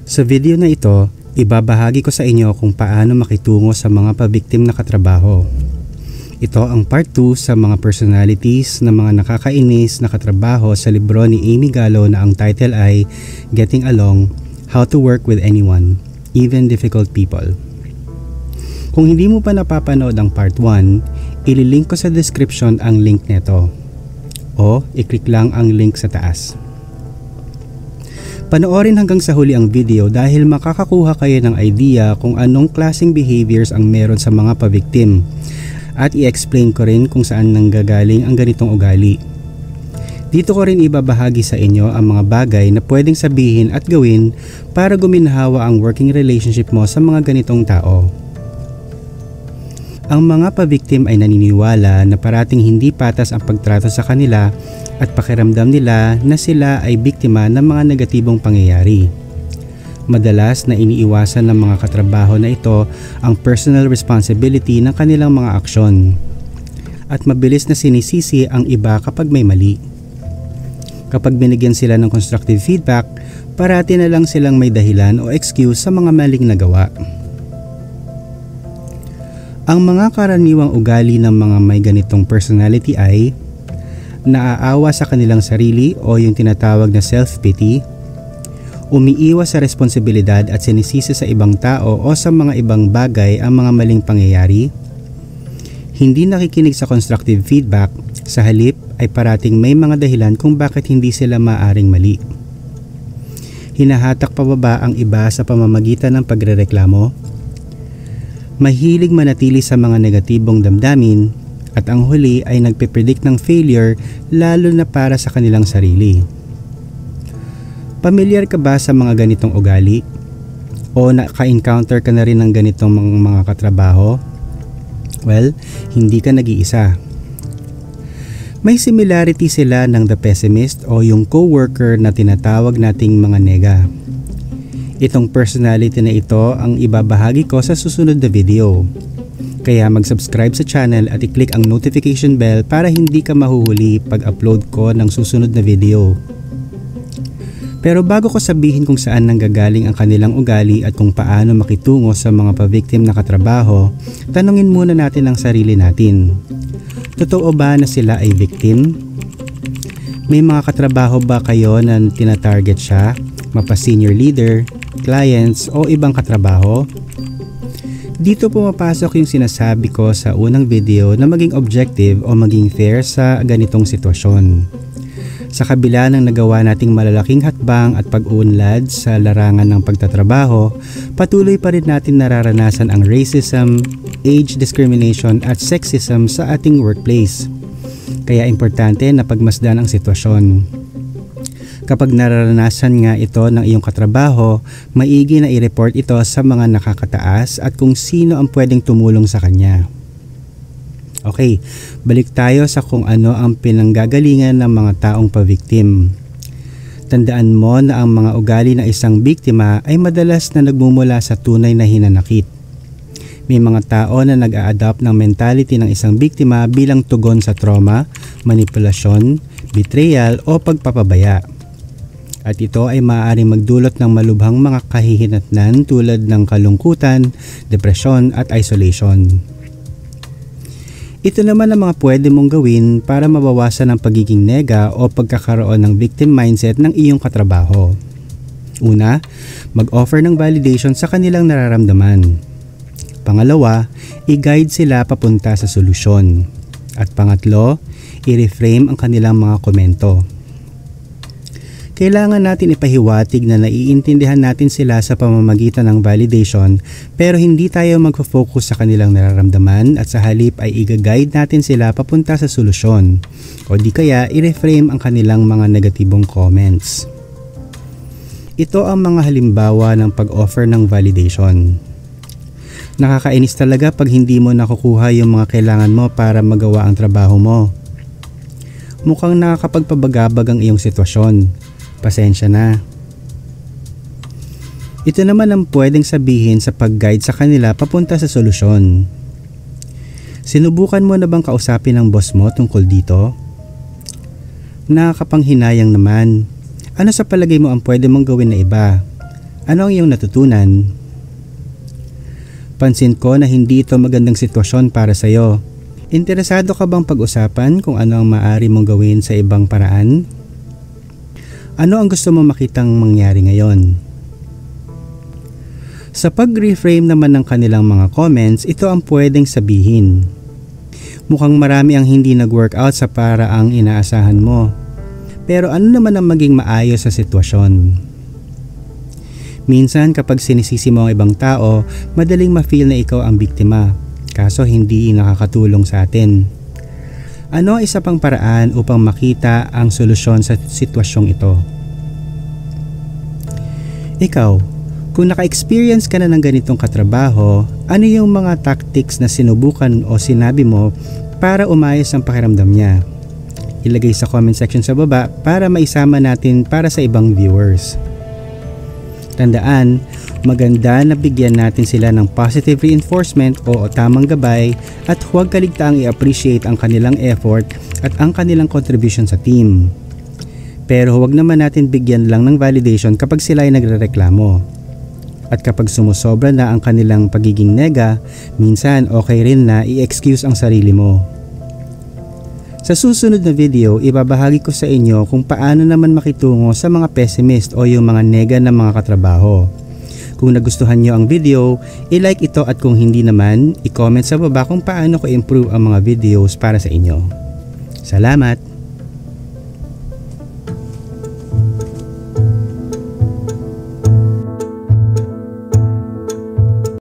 Sa video na ito, ibabahagi ko sa inyo kung paano makitungo sa mga pabiktim na katrabaho. Ito ang part 2 sa mga personalities na mga nakakainis na katrabaho sa libro ni Amy Gallo na ang title ay Getting Along: How to Work with Anyone, Even Difficult People. Kung hindi mo pa napapanood ang part 1, ililink ko sa description ang link neto o i-click lang ang link sa taas. Panoorin hanggang sa huli ang video dahil makakakuha kayo ng idea kung anong klaseng behaviors ang meron sa mga pabiktim at i-explain ko rin kung saan nanggagaling ang ganitong ugali. Dito ko rin ibabahagi sa inyo ang mga bagay na pwedeng sabihin at gawin para guminhawa ang working relationship mo sa mga ganitong tao. Ang mga pabiktim ay naniniwala na parating hindi patas ang pagtrato sa kanila at pakiramdam nila na sila ay biktima ng mga negatibong pangyayari. Madalas na iniiwasan ng mga katrabaho na ito ang personal responsibility ng kanilang mga aksyon at mabilis na sinisisi ang iba kapag may mali. Kapag binigyan sila ng constructive feedback, parati na lang silang may dahilan o excuse sa mga maling nagawa. Ang mga karaniwang ugali ng mga may ganitong personality ay naaawa sa kanilang sarili o yung tinatawag na self-pity, umiiwas sa responsibilidad at sinisisi sa ibang tao o sa mga ibang bagay ang mga maling pangyayari, hindi nakikinig sa constructive feedback, sa halip ay parating may mga dahilan kung bakit hindi sila maaring mali. Hinahatak pababa ang iba sa pamamagitan ng pagrereklamo, mahilig manatili sa mga negatibong damdamin, at ang huli ay nagpipredict ng failure lalo na para sa kanilang sarili. Pamilyar ka ba sa mga ganitong ugali? O naka-encounter ka na rin ng ganitong mga katrabaho? Well, hindi ka nag-iisa. May similarity sila ng the pessimist o yung co-worker na tinatawag nating mga nega. Itong personality na ito ang ibabahagi ko sa susunod na video. Kaya mag-subscribe sa channel at i-click ang notification bell para hindi ka mahuhuli pag-upload ko ng susunod na video. Pero bago ko sabihin kung saan nanggagaling ang kanilang ugali at kung paano makitungo sa mga pabiktim na katrabaho, tanungin muna natin ang sarili natin. Totoo ba na sila ay victim? May mga katrabaho ba kayo na tina-target siya, mapa-senior leader, clients o ibang katrabaho? Dito pumapasok yung sinasabi ko sa unang video na maging objective o maging fair sa ganitong sitwasyon. Sa kabila ng nagawa nating malalaking hakbang at pag-uunlad sa larangan ng pagtatrabaho, patuloy pa rin natin nararanasan ang racism, age discrimination at sexism sa ating workplace. Kaya importante na pagmasdan ang sitwasyon. Kapag nararanasan nga ito ng iyong katrabaho, maigi na i-report ito sa mga nakakataas at kung sino ang pwedeng tumulong sa kanya. Okay, balik tayo sa kung ano ang pinanggagalingan ng mga taong pabiktim. Tandaan mo na ang mga ugali ng isang biktima ay madalas na nagmumula sa tunay na hinanakit. May mga tao na nag-a-adopt ng mentality ng isang biktima bilang tugon sa trauma, manipulasyon, betrayal o pagpapabaya. At ito ay maaaring magdulot ng malubhang mga kahihinatnan tulad ng kalungkutan, depresyon at isolation. Ito naman ang mga pwede mong gawin para mabawasan ang pagiging nega o pagkakaroon ng victim mindset ng iyong katrabaho. Una, mag-offer ng validation sa kanilang nararamdaman. Pangalawa, i-guide sila papunta sa solusyon. At pangatlo, i-reframe ang kanilang mga komento. Kailangan natin ipahiwatig na naiintindihan natin sila sa pamamagitan ng validation pero hindi tayo magfo-focus sa kanilang nararamdaman at sa halip ay i-guide natin sila papunta sa solusyon o di kaya i-reframe ang kanilang mga negatibong comments. Ito ang mga halimbawa ng pag-offer ng validation. Nakakainis talaga pag hindi mo nakukuha yung mga kailangan mo para magawa ang trabaho mo. Mukhang nakakapagpabagabag ang iyong sitwasyon. Pasensya na. Ito naman ang pwedeng sabihin sa pag-guide sa kanila papunta sa solusyon. Sinubukan mo na bang kausapin ang boss mo tungkol dito? Nakakapanghinayang naman. Ano sa palagay mo ang pwede mong gawin na iba? Ano ang iyong natutunan? Pansin ko na hindi ito magandang sitwasyon para sa iyo. Interesado ka bang pag-usapan kung ano ang maaari mong gawin sa ibang paraan? Ano ang gusto mong makitang mangyari ngayon? Sa pag-reframe naman ng kanilang mga comments, ito ang pwedeng sabihin. Mukhang marami ang hindi nag-workout sa paraang inaasahan mo. Pero ano naman ang maging maayos sa sitwasyon? Minsan kapag sinisisi mo ang ibang tao, madaling ma-feel na ikaw ang biktima. Kaso hindi nakakatulong sa atin. Ano ang isa pang paraan upang makita ang solusyon sa sitwasyong ito? Ikaw, kung naka-experience ka na ng ganitong katrabaho, ano yung mga tactics na sinubukan o sinabi mo para umayos ang pakiramdam niya? Ilagay sa comment section sa baba para maisama natin para sa ibang viewers. Tandaan, maganda na bigyan natin sila ng positive reinforcement o tamang gabay at huwag kaligtaang i-appreciate ang kanilang effort at ang kanilang contribution sa team. Pero huwag naman natin bigyan lang ng validation kapag sila ay nagrereklamo. At kapag sumusobra na ang kanilang pagiging nega, minsan okay rin na i-excuse ang sarili mo. Sa susunod na video, ibabahagi ko sa inyo kung paano naman makitungo sa mga pessimist o yung mga nega na mga katrabaho. Kung nagustuhan nyo ang video, i-like ito at kung hindi naman, i-comment sa baba kung paano ko improve ang mga videos para sa inyo. Salamat!